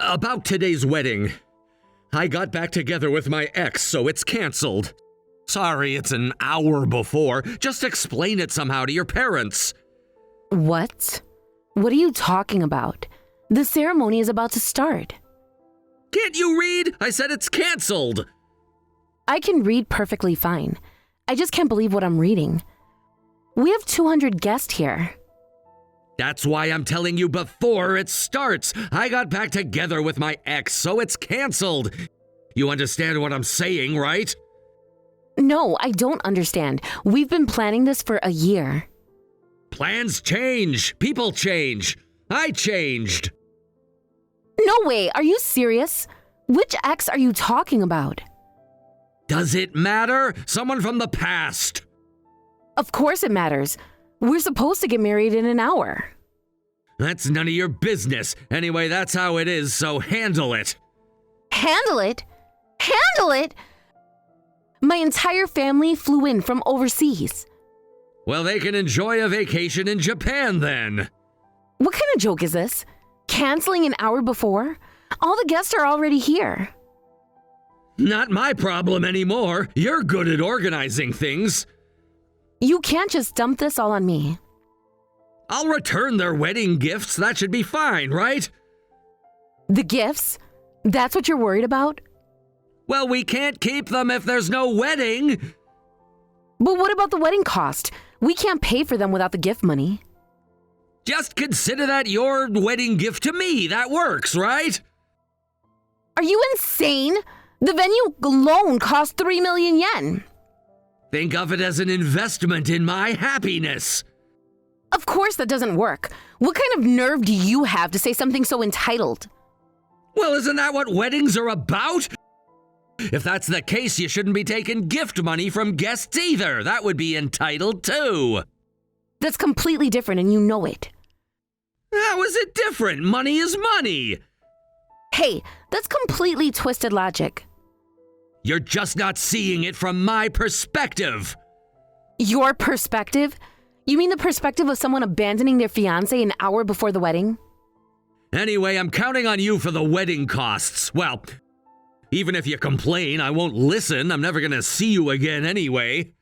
About today's wedding. I got back together with my ex, so it's canceled. Sorry, it's an hour before. Just explain it somehow to your parents. What? What are you talking about? The ceremony is about to start. Can't you read? I said it's canceled. I can read perfectly fine. I just can't believe what I'm reading. We have 200 guests here. That's why I'm telling you before it starts. I got back together with my ex, so it's canceled. You understand what I'm saying, right? No, I don't understand. We've been planning this for a year. Plans change. People change. I changed. No way, are you serious? Which ex are you talking about? Does it matter? Someone from the past. Of course it matters. We're supposed to get married in an hour. That's none of your business. Anyway, that's how it is, so handle it. Handle it? Handle it? My entire family flew in from overseas. Well, they can enjoy a vacation in Japan then. What kind of joke is this? Canceling an hour before? All the guests are already here. Not my problem anymore. You're good at organizing things. You can't just dump this all on me. I'll return their wedding gifts. That should be fine, right? The gifts? That's what you're worried about? Well, we can't keep them if there's no wedding. But what about the wedding cost? We can't pay for them without the gift money. Just consider that your wedding gift to me. That works, right? Are you insane? The venue alone cost 3 million yen. Think of it as an investment in my happiness. Of course that doesn't work. What kind of nerve do you have to say something so entitled? Well, isn't that what weddings are about? If that's the case, you shouldn't be taking gift money from guests either. That would be entitled too. That's completely different and you know it. How is it different? Money is money. Hey, that's completely twisted logic. You're just not seeing it from my perspective. Your perspective? You mean the perspective of someone abandoning their fiancé an hour before the wedding? Anyway, I'm counting on you for the wedding costs. Well, even if you complain, I won't listen. I'm never gonna see you again anyway.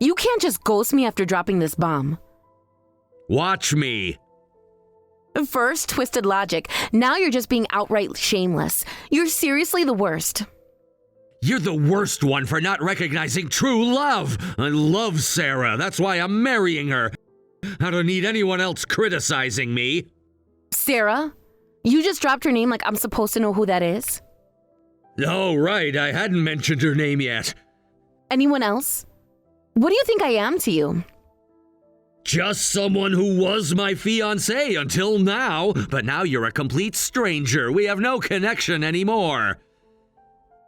You can't just ghost me after dropping this bomb. Watch me. First, twisted logic. Now you're just being outright shameless. You're seriously the worst. You're the worst one for not recognizing true love. I love Sarah. That's why I'm marrying her. I don't need anyone else criticizing me. Sarah? You just dropped her name like I'm supposed to know who that is? Oh, right. I hadn't mentioned her name yet. Anyone else? What do you think I am to you? Just someone who was my fiancé until now, but now you're a complete stranger. We have no connection anymore.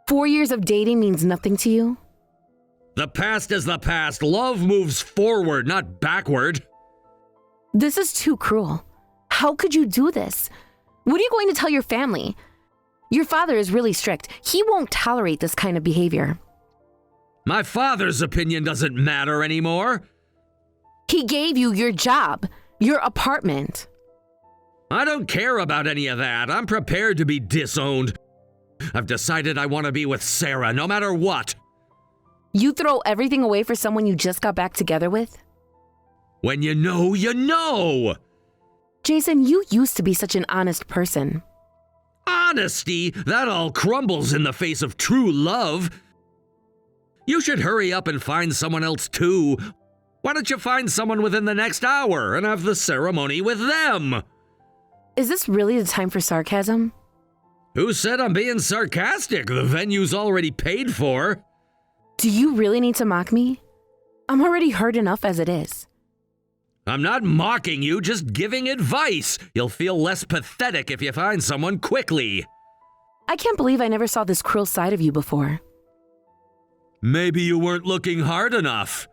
4 years of dating means nothing to you? The past is the past. Love moves forward, not backward. This is too cruel. How could you do this? What are you going to tell your family? Your father is really strict. He won't tolerate this kind of behavior. My father's opinion doesn't matter anymore. He gave you your job, your apartment. I don't care about any of that. I'm prepared to be disowned. I've decided I want to be with Sarah, no matter what. You throw everything away for someone you just got back together with? When you know, you know. Jason, you used to be such an honest person. Honesty? That all crumbles in the face of true love. You should hurry up and find someone else too. Why don't you find someone within the next hour and have the ceremony with them? Is this really the time for sarcasm? Who said I'm being sarcastic? The venue's already paid for. Do you really need to mock me? I'm already hurt enough as it is. I'm not mocking you, just giving advice. You'll feel less pathetic if you find someone quickly. I can't believe I never saw this cruel side of you before. Maybe you weren't looking hard enough.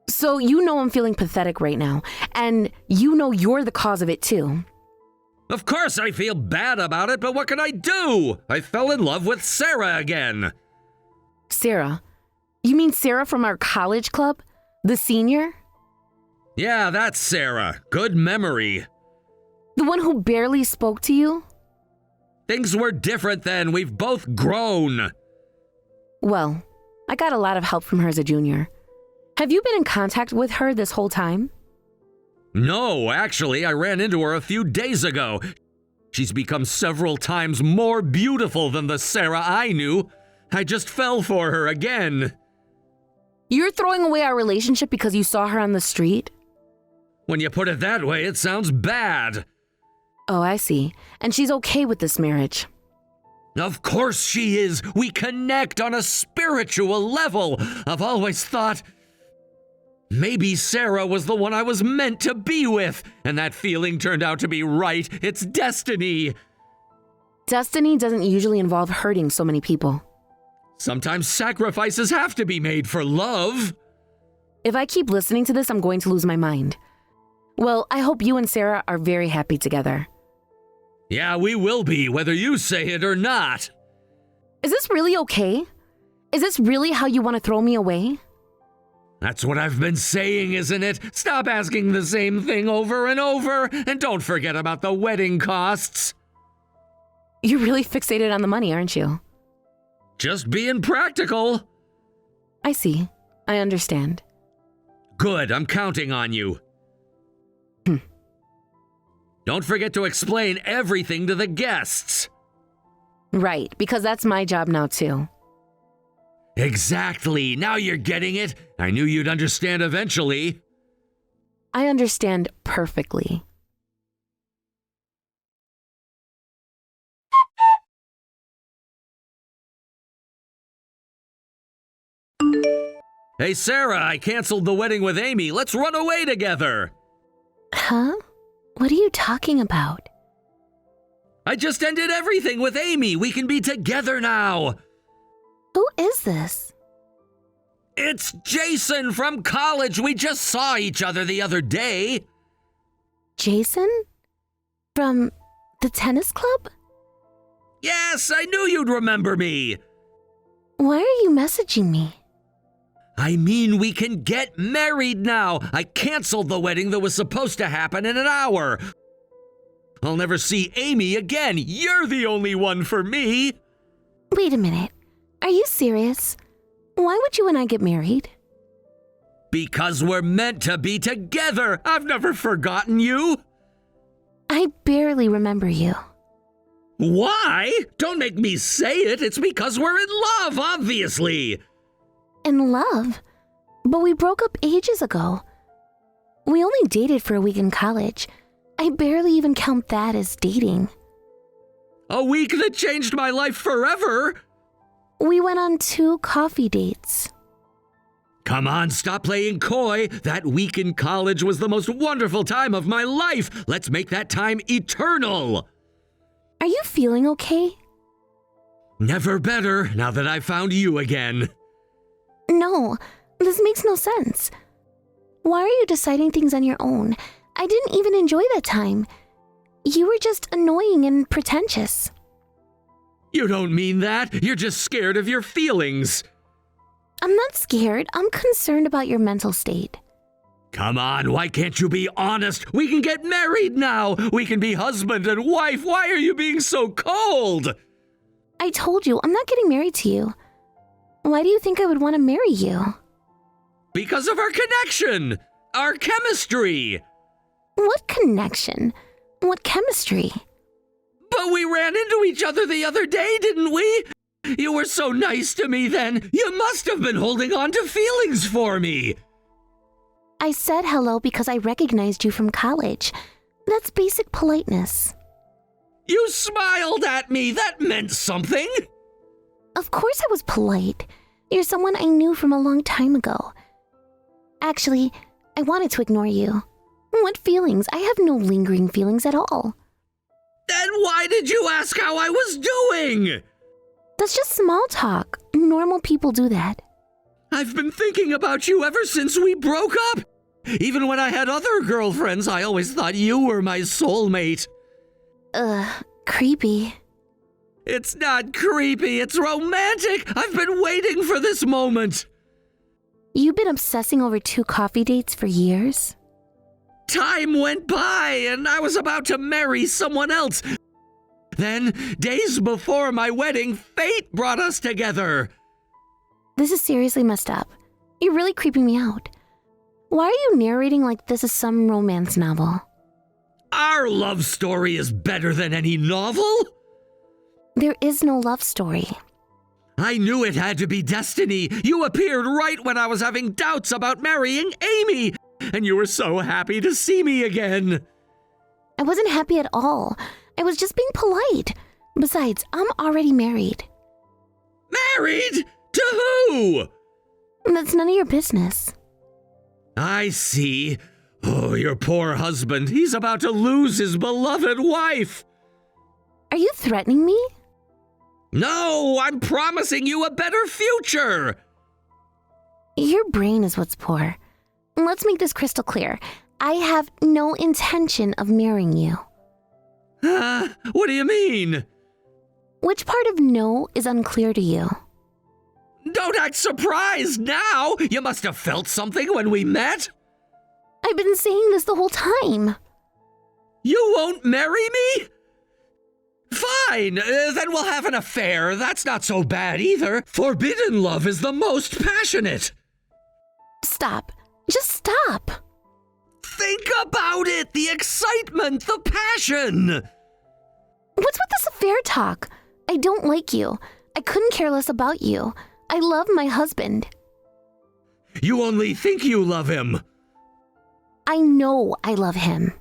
So you know I'm feeling pathetic right now, and you know you're the cause of it too. Of course I feel bad about it, but what can I do? I fell in love with Sarah again. Sarah? You mean Sarah from our college club? The senior? Yeah, that's Sarah. Good memory. The one who barely spoke to you? Things were different then. We've both grown. Well, I got a lot of help from her as a junior. Have you been in contact with her this whole time? No, actually, I ran into her a few days ago. She's become several times more beautiful than the Sarah I knew. I just fell for her again. You're throwing away our relationship because you saw her on the street? When you put it that way, it sounds bad. Oh, I see. And she's okay with this marriage. Of course she is. We connect on a spiritual level. I've always thought maybe Sarah was the one I was meant to be with, and that feeling turned out to be right. It's destiny. Destiny doesn't usually involve hurting so many people. Sometimes sacrifices have to be made for love. If I keep listening to this, I'm going to lose my mind. Well, I hope you and Sarah are very happy together. Yeah, we will be, whether you say it or not. Is this really okay? Is this really how you want to throw me away? That's what I've been saying, isn't it? Stop asking the same thing over and over, and don't forget about the wedding costs. You're really fixated on the money, aren't you? Just being practical. I see. I understand. Good, I'm counting on you. Don't forget to explain everything to the guests. Right, because that's my job now too. Exactly. Now you're getting it. I knew you'd understand eventually. I understand perfectly. Hey, Sarah, I canceled the wedding with Amy. Let's run away together. Huh? What are you talking about? I just ended everything with Amy. We can be together now. Who is this? It's Jason from college. We just saw each other the other day. Jason? From the tennis club? Yes, I knew you'd remember me. Why are you messaging me? I mean, we can get married now. I canceled the wedding that was supposed to happen in an hour. I'll never see Amy again. You're the only one for me. Wait a minute. Are you serious? Why would you and I get married? Because we're meant to be together. I've never forgotten you. I barely remember you. Why? Don't make me say it. It's because we're in love, obviously. In love? But we broke up ages ago. We only dated for a week in college. I barely even count that as dating. A week that changed my life forever. We went on 2 coffee dates. Come on, stop playing coy. That week in college was the most wonderful time of my life. Let's make that time eternal. Are you feeling okay? Never better now that I found you again. No, this makes no sense. Why are you deciding things on your own? I didn't even enjoy that time. You were just annoying and pretentious. You don't mean that. You're just scared of your feelings. I'm not scared. I'm concerned about your mental state. Come on, why can't you be honest? We can get married now. We can be husband and wife. Why are you being so cold? I told you, I'm not getting married to you. Why do you think I would want to marry you? Because of our connection, our chemistry. What connection? What chemistry? But we ran into each other the other day, didn't we? You were so nice to me then. You must have been holding on to feelings for me. I said hello because I recognized you from college. That's basic politeness. You smiled at me. That meant something. Of course I was polite. You're someone I knew from a long time ago. Actually, I wanted to ignore you. What feelings? I have no lingering feelings at all. Then why did you ask how I was doing? That's just small talk. Normal people do that. I've been thinking about you ever since we broke up. Even when I had other girlfriends, I always thought you were my soulmate. Creepy. It's not creepy, it's romantic. I've been waiting for this moment. You've been obsessing over 2 coffee dates for years? time went by and I was about to marry someone else. Then, days before my wedding, fate brought us together. This is seriously messed up. You're really creeping me out. Why are you narrating like this is some romance novel? Our love story is better than any novel. There is no love story. I knew it had to be destiny. You appeared right when I was having doubts about marrying Amy, and you were so happy to see me again. I wasn't happy at all. I was just being polite. Besides, I'm already married. Married? To who? That's none of your business. I see. Oh, your poor husband. He's about to lose his beloved wife. Are you threatening me? No, I'm promising you a better future. Your brain is what's poor. Let's make this crystal clear. I have no intention of marrying you. What do you mean? Which part of no is unclear to you? Don't act surprised now. You must have felt something when we met. I've been saying this the whole time. You won't marry me? Fine, then we'll have an affair. That's not so bad either. Forbidden love is the most passionate. Stop. Just stop. Think about it. The excitement, the passion. What's with this affair talk? I don't like you. I couldn't care less about you. I love my husband. You only think you love him. I know I love him.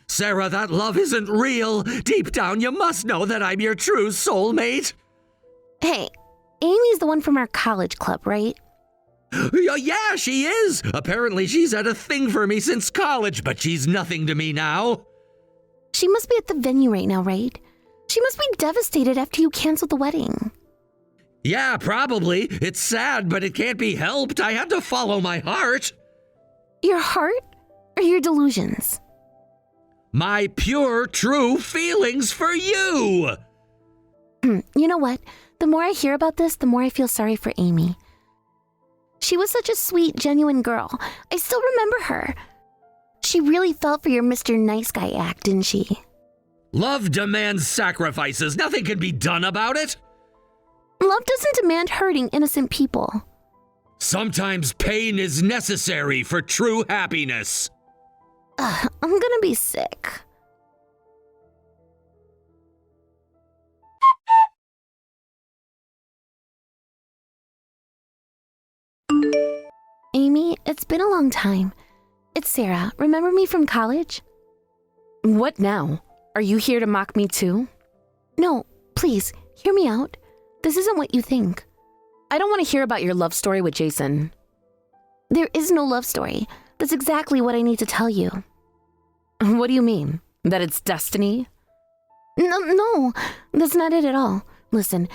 Sarah, that love isn't real. Deep down, you must know that I'm your true soulmate. Hey, Amy's the one from our college club, right? Yeah, she is. Apparently, she's had a thing for me since college, but she's nothing to me now. She must be at the venue right now, right? She must be devastated after you canceled the wedding. Yeah, probably. It's sad, but it can't be helped. I had to follow my heart. Your heart or your delusions? My pure, true feelings for you. You know what? The more I hear about this, the more I feel sorry for Amy. She was such a sweet, genuine girl. I still remember her. She really felt for your Mr. Nice Guy act, didn't she? Love demands sacrifices. Nothing can be done about it. Love doesn't demand hurting innocent people. Sometimes pain is necessary for true happiness. I'm gonna be sick. Amy, it's been a long time. It's Sarah. Remember me from college? What now? Are you here to mock me too? No, please, hear me out. This isn't what you think. I don't want to hear about your love story with Jason. There is no love story. That's exactly what I need to tell you. What do you mean? That it's destiny? No, that's not it at all. Listen,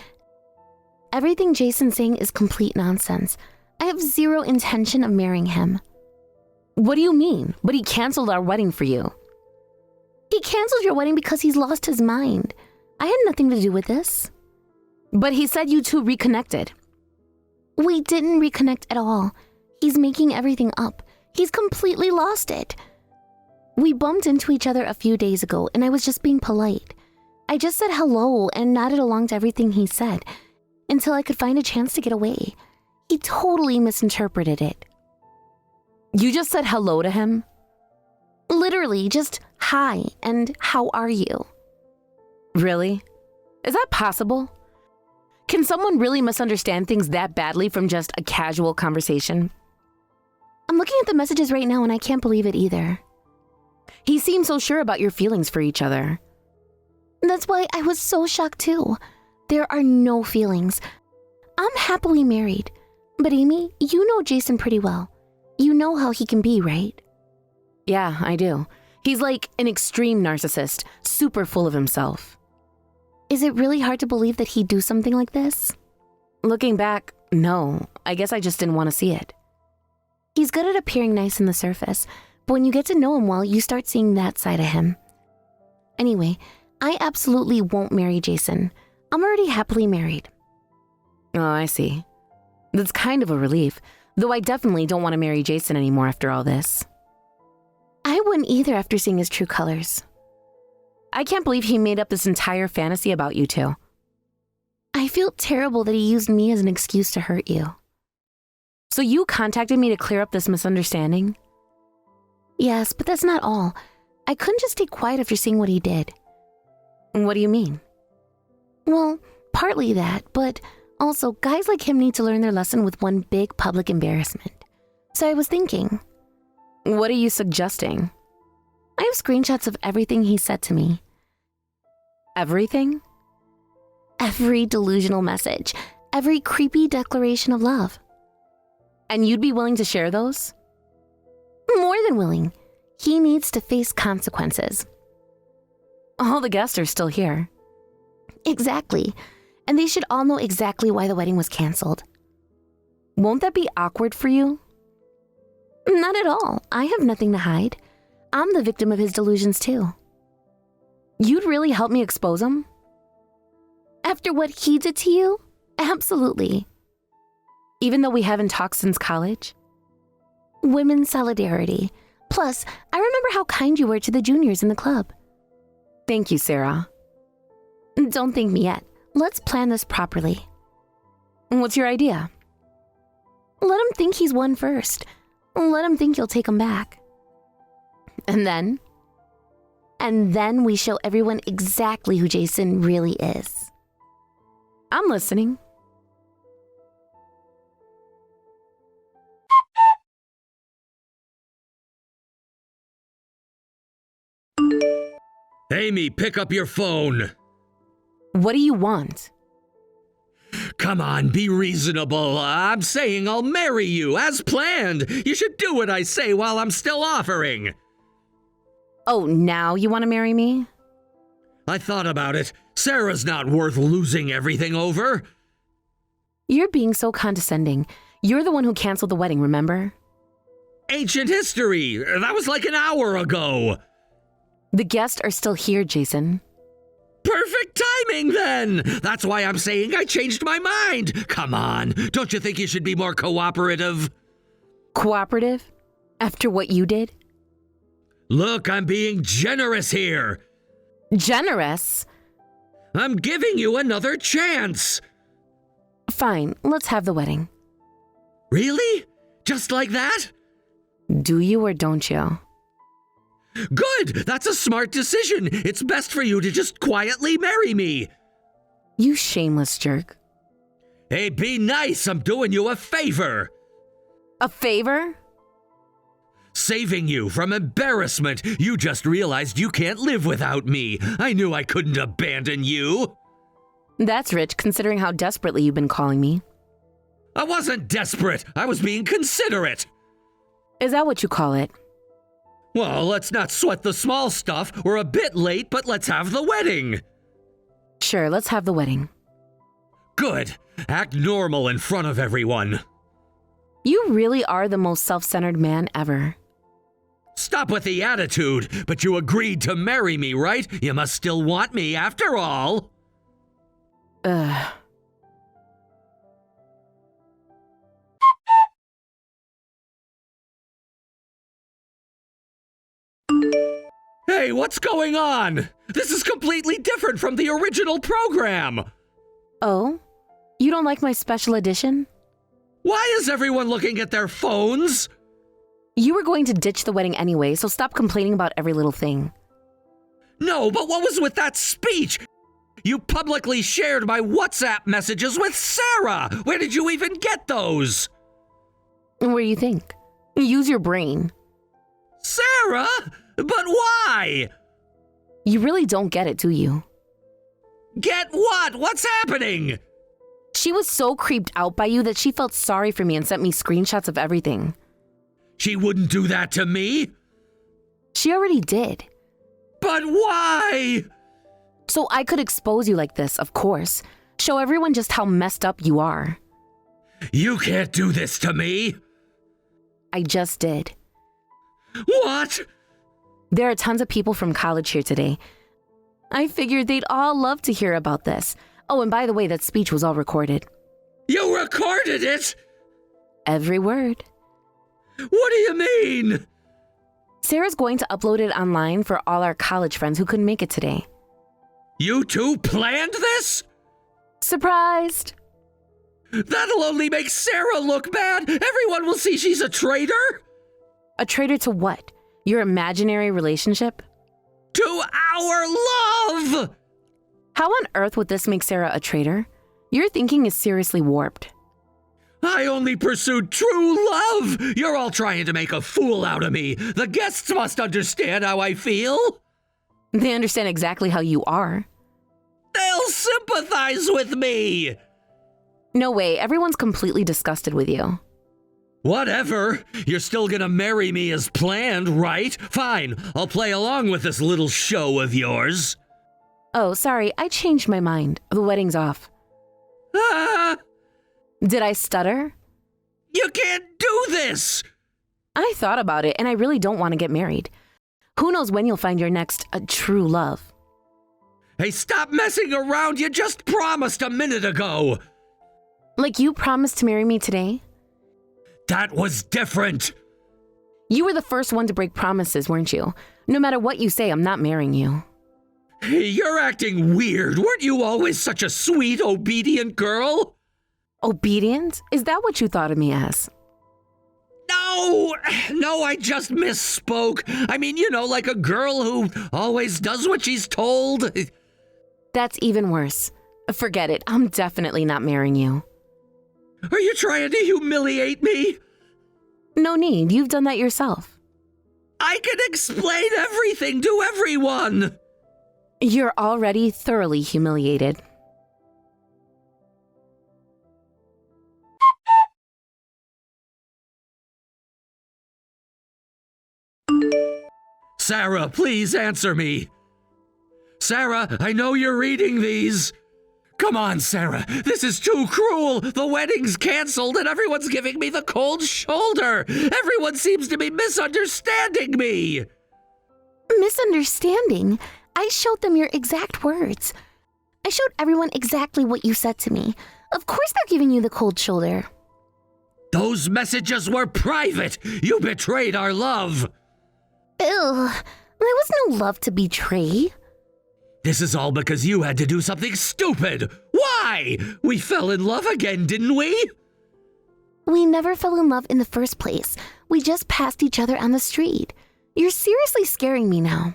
everything Jason's saying is complete nonsense. I have zero intention of marrying him. What do you mean? But he canceled our wedding for you. He canceled your wedding because he's lost his mind. I had nothing to do with this. But he said you two reconnected. We didn't reconnect at all. He's making everything up. He's completely lost it. We bumped into each other a few days ago, and I was just being polite. I just said hello and nodded along to everything he said until I could find a chance to get away. He totally misinterpreted it. You just said hello to him? Literally, just hi and how are you? Really? Is that possible? Can someone really misunderstand things that badly from just a casual conversation? I'm looking at the messages right now and I can't believe it either. He seemed so sure about your feelings for each other. That's why I was so shocked too. There are no feelings. I'm happily married. But Amy, you know Jason pretty well. You know how he can be, right? Yeah, I do. He's like an extreme narcissist, super full of himself. Is it really hard to believe that he'd do something like this? Looking back, no. I guess I just didn't want to see it. He's good at appearing nice on the surface, but when you get to know him well, you start seeing that side of him. Anyway, I absolutely won't marry Jason. I'm already happily married. Oh, I see. That's kind of a relief, though I definitely don't want to marry Jason anymore after all this. I wouldn't either after seeing his true colors. I can't believe he made up this entire fantasy about you two. I feel terrible that he used me as an excuse to hurt you. So you contacted me to clear up this misunderstanding? Yes, but that's not all. I couldn't just stay quiet after seeing what he did. What do you mean? Well, partly that, but also guys like him need to learn their lesson with one big public embarrassment. So I was thinking, What are you suggesting? I have screenshots of everything he said to me. Everything? Every delusional message, every creepy declaration of love. And you'd be willing to share those? More than willing. He needs to face consequences. All the guests are still here. Exactly. And they should all know exactly why the wedding was canceled. Won't that be awkward for you? Not at all. I have nothing to hide. I'm the victim of his delusions too. You'd really help me expose him? After what he did to you? Absolutely. Even though we haven't talked since college? Women's solidarity. Plus, I remember how kind you were to the juniors in the club. Thank you, Sarah. Don't thank me yet. Let's plan this properly. What's your idea? Let him think he's won first. Let him think you'll take him back. And then? And then we show everyone exactly who Jason really is. I'm listening. Amy, pick up your phone. What do you want? Come on, be reasonable. I'm saying I'll marry you, as planned. You should do what I say while I'm still offering. Oh, now you want to marry me? I thought about it. Sarah's not worth losing everything over. You're being so condescending. You're the one who canceled the wedding, remember? Ancient history. That was like an hour ago. The guests are still here, Jason. Perfect timing, then! That's why I'm saying I changed my mind! Come on, don't you think you should be more cooperative? Cooperative? After what you did? Look, I'm being generous here. Generous? I'm giving you another chance. Fine, let's have the wedding. Really? Just like that? Do you or don't you? Good! That's a smart decision. It's best for you to just quietly marry me. You shameless jerk. Hey, be nice. I'm doing you a favor. A favor? Saving you from embarrassment. You just realized you can't live without me. I knew I couldn't abandon you. That's rich, considering how desperately you've been calling me. I wasn't desperate. I was being considerate. Is that what you call it? Well, let's not sweat the small stuff. We're a bit late, but let's have the wedding. Sure, let's have the wedding. Good. Act normal in front of everyone. You really are the most self-centered man ever. Stop with the attitude. But you agreed to marry me, right? You must still want me after all. Ugh. Hey, what's going on? This is completely different from the original program. Oh? You don't like my special edition? Why is everyone looking at their phones? You were going to ditch the wedding anyway, so stop complaining about every little thing. No, but what was with that speech? You publicly shared my WhatsApp messages with Sarah. Where did you even get those? What do you think? Use your brain. Sarah? But why? You really don't get it, do you? Get what? What's happening? She was so creeped out by you that she felt sorry for me and sent me screenshots of everything. She wouldn't do that to me. She already did. But why? So I could expose you like this, of course. Show everyone just how messed up you are. You can't do this to me. I just did. What? There are tons of people from college here today. I figured they'd all love to hear about this. Oh, and by the way, that speech was all recorded. You recorded it? Every word. What do you mean? Sarah's going to upload it online for all our college friends who couldn't make it today. You two planned this? Surprised! That'll only make Sarah look bad. Everyone will see she's a traitor. A traitor to what? Your imaginary relationship? To our love! How on earth would this make Sarah a traitor? Your thinking is seriously warped. I only pursued true love. You're all trying to make a fool out of me. The guests must understand how I feel. They understand exactly how you are. They'll sympathize with me. No way, everyone's completely disgusted with you. Whatever. You're still gonna marry me as planned, right? Fine, I'll play along with this little show of yours. Oh, sorry, I changed my mind. The wedding's off. Ah! Did I stutter? You can't do this! I thought about it, and I really don't want to get married. Who knows when you'll find your next true love? Hey, stop messing around! You just promised a minute ago! Like you promised to marry me today? That was different! You were the first one to break promises, weren't you? No matter what you say, I'm not marrying you. Hey, you're acting weird. Weren't you always such a sweet, obedient girl? Obedient? Is that what you thought of me as? No, I just misspoke. I mean, like a girl who always does what she's told. That's even worse. Forget it. I'm definitely not marrying you. Are you trying to humiliate me? No need. You've done that yourself. I can explain everything to everyone. You're already thoroughly humiliated. Sarah, please answer me. Sarah, I know you're reading these. Come on, Sarah. This is too cruel. The wedding's canceled and everyone's giving me the cold shoulder. Everyone seems to be misunderstanding me. Misunderstanding? I showed them your exact words. I showed everyone exactly what you said to me. Of course they're giving you the cold shoulder. Those messages were private. You betrayed our love. Ew, there was no love to betray. This is all because you had to do something stupid. Why? We fell in love again, didn't we? We never fell in love in the first place. We just passed each other on the street. You're seriously scaring me now.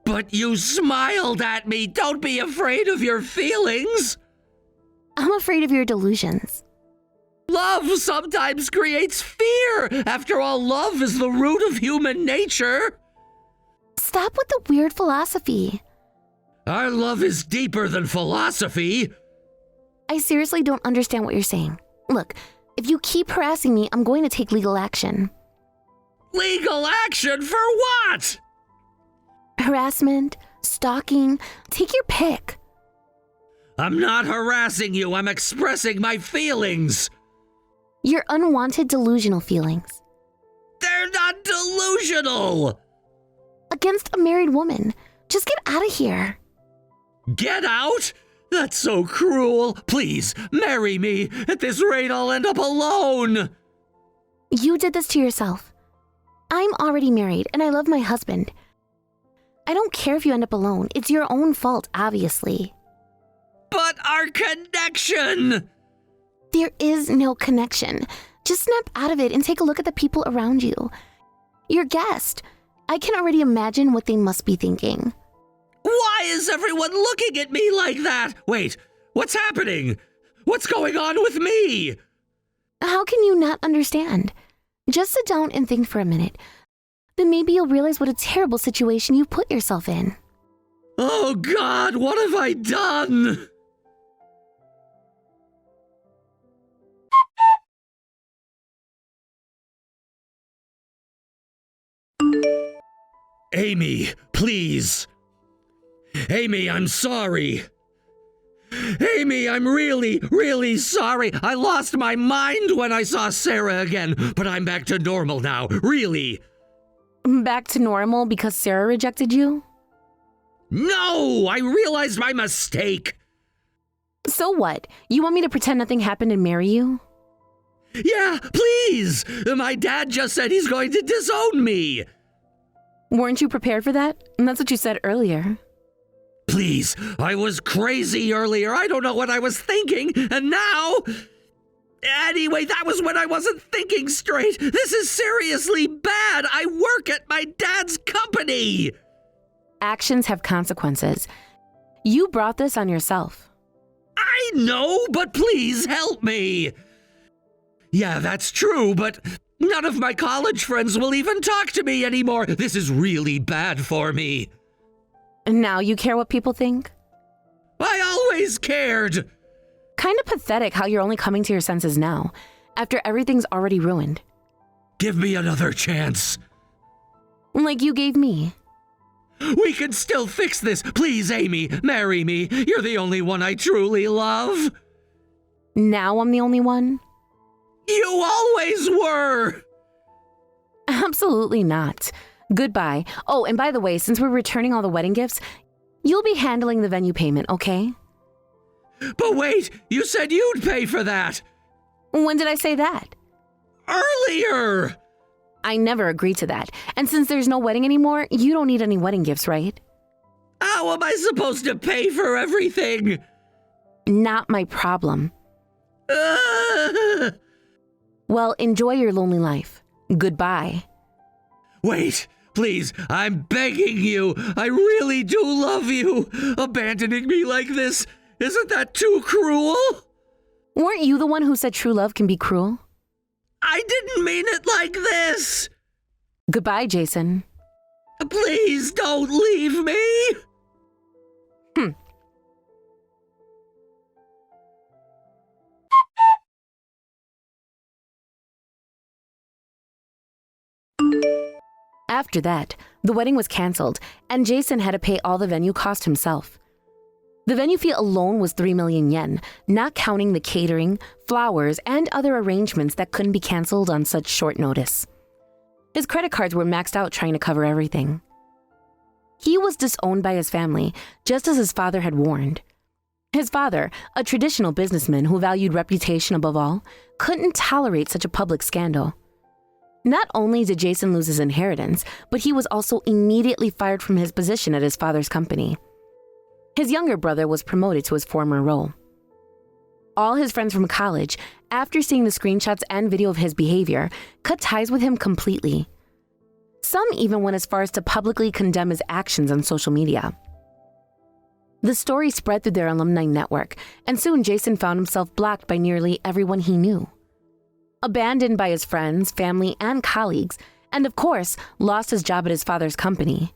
But you smiled at me. Don't be afraid of your feelings. I'm afraid of your delusions. Love sometimes creates fear. After all, love is the root of human nature. Stop with the weird philosophy. Our love is deeper than philosophy. I seriously don't understand what you're saying. Look, if you keep harassing me, I'm going to take legal action. Legal action for what? Harassment, stalking, take your pick. I'm not harassing you. I'm expressing my feelings. Your unwanted delusional feelings. They're not delusional. Against a married woman. Just get out of here. Get out? That's so cruel. Please, marry me. At this rate, I'll end up alone. You did this to yourself. I'm already married and I love my husband. I don't care if you end up alone. It's your own fault, obviously. But our connection! There is no connection. Just snap out of it and take a look at the people around you. Your guest. I can already imagine what they must be thinking. Why is everyone looking at me like that? Wait, what's happening? What's going on with me? How can you not understand? Just sit down and think for a minute. Then maybe you'll realize what a terrible situation you put yourself in. Oh God, what have I done? Amy, please. Amy, I'm sorry. Amy, I'm really, really sorry. I lost my mind when I saw Sarah again, but I'm back to normal now, really. Back to normal because Sarah rejected you? No, I realized my mistake. So what? You want me to pretend nothing happened and marry you? Yeah, please. My dad just said he's going to disown me. Weren't you prepared for that? And that's what you said earlier. Please, I was crazy earlier. I don't know what I was thinking, and now... Anyway, that was when I wasn't thinking straight. This is seriously bad. I work at my dad's company. Actions have consequences. You brought this on yourself. I know, but please help me. Yeah, that's true, but none of my college friends will even talk to me anymore. This is really bad for me. And now you care what people think? I always cared. Kind of pathetic how you're only coming to your senses now, after everything's already ruined. Give me another chance. Like you gave me. We can still fix this. Please, Amy, marry me. You're the only one I truly love. Now I'm the only one? You always were. Absolutely not. Goodbye. Oh, and by the way, since we're returning all the wedding gifts, you'll be handling the venue payment, okay? But wait, you said you'd pay for that. When did I say that? Earlier. I never agreed to that. And since there's no wedding anymore, you don't need any wedding gifts, right? How am I supposed to pay for everything? Not my problem. Well, enjoy your lonely life. Goodbye. Wait, please, I'm begging you. I really do love you. Abandoning me like this, isn't that too cruel? Weren't you the one who said true love can be cruel? I didn't mean it like this. Goodbye, Jason. Please don't leave me. After that, the wedding was canceled, and Jason had to pay all the venue cost himself. The venue fee alone was 3 million yen, not counting the catering, flowers, and other arrangements that couldn't be canceled on such short notice. His credit cards were maxed out trying to cover everything. He was disowned by his family, just as his father had warned. His father, a traditional businessman who valued reputation above all, couldn't tolerate such a public scandal. Not only did Jason lose his inheritance, but he was also immediately fired from his position at his father's company. His younger brother was promoted to his former role. All his friends from college, after seeing the screenshots and video of his behavior, cut ties with him completely. Some even went as far as to publicly condemn his actions on social media. The story spread through their alumni network, and soon Jason found himself blocked by nearly everyone he knew. Abandoned by his friends, family, and colleagues, and of course, lost his job at his father's company.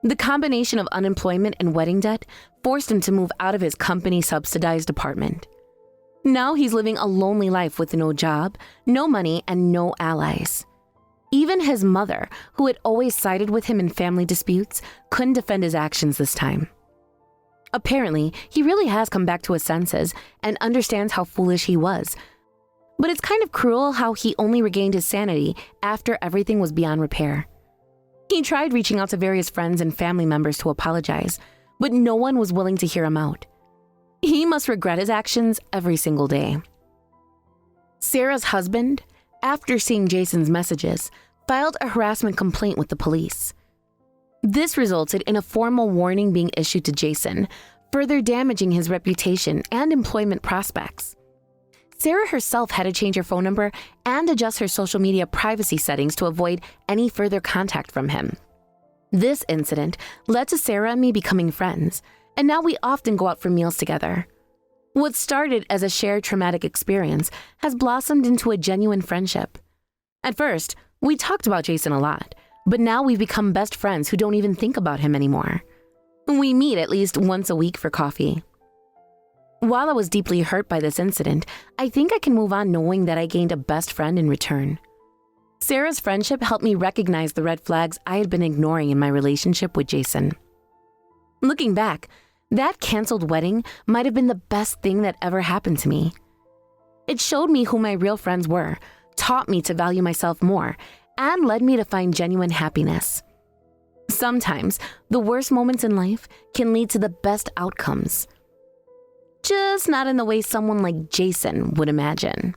The combination of unemployment and wedding debt forced him to move out of his company-subsidized apartment. Now he's living a lonely life with no job, no money, and no allies. Even his mother, who had always sided with him in family disputes, couldn't defend his actions this time. Apparently, he really has come back to his senses and understands how foolish he was. But it's kind of cruel how he only regained his sanity after everything was beyond repair. He tried reaching out to various friends and family members to apologize, but no one was willing to hear him out. He must regret his actions every single day. Sarah's husband, after seeing Jason's messages, filed a harassment complaint with the police. This resulted in a formal warning being issued to Jason, further damaging his reputation and employment prospects. Sarah herself had to change her phone number and adjust her social media privacy settings to avoid any further contact from him. This incident led to Sarah and me becoming friends, and now we often go out for meals together. What started as a shared traumatic experience has blossomed into a genuine friendship. At first, we talked about Jason a lot, but now we've become best friends who don't even think about him anymore. We meet at least once a week for coffee. While I was deeply hurt by this incident, I think I can move on knowing that I gained a best friend in return. Sarah's friendship helped me recognize the red flags I had been ignoring in my relationship with Jason. Looking back, that canceled wedding might have been the best thing that ever happened to me. It showed me who my real friends were, taught me to value myself more, and led me to find genuine happiness. Sometimes, the worst moments in life can lead to the best outcomes. Just not in the way someone like Jason would imagine.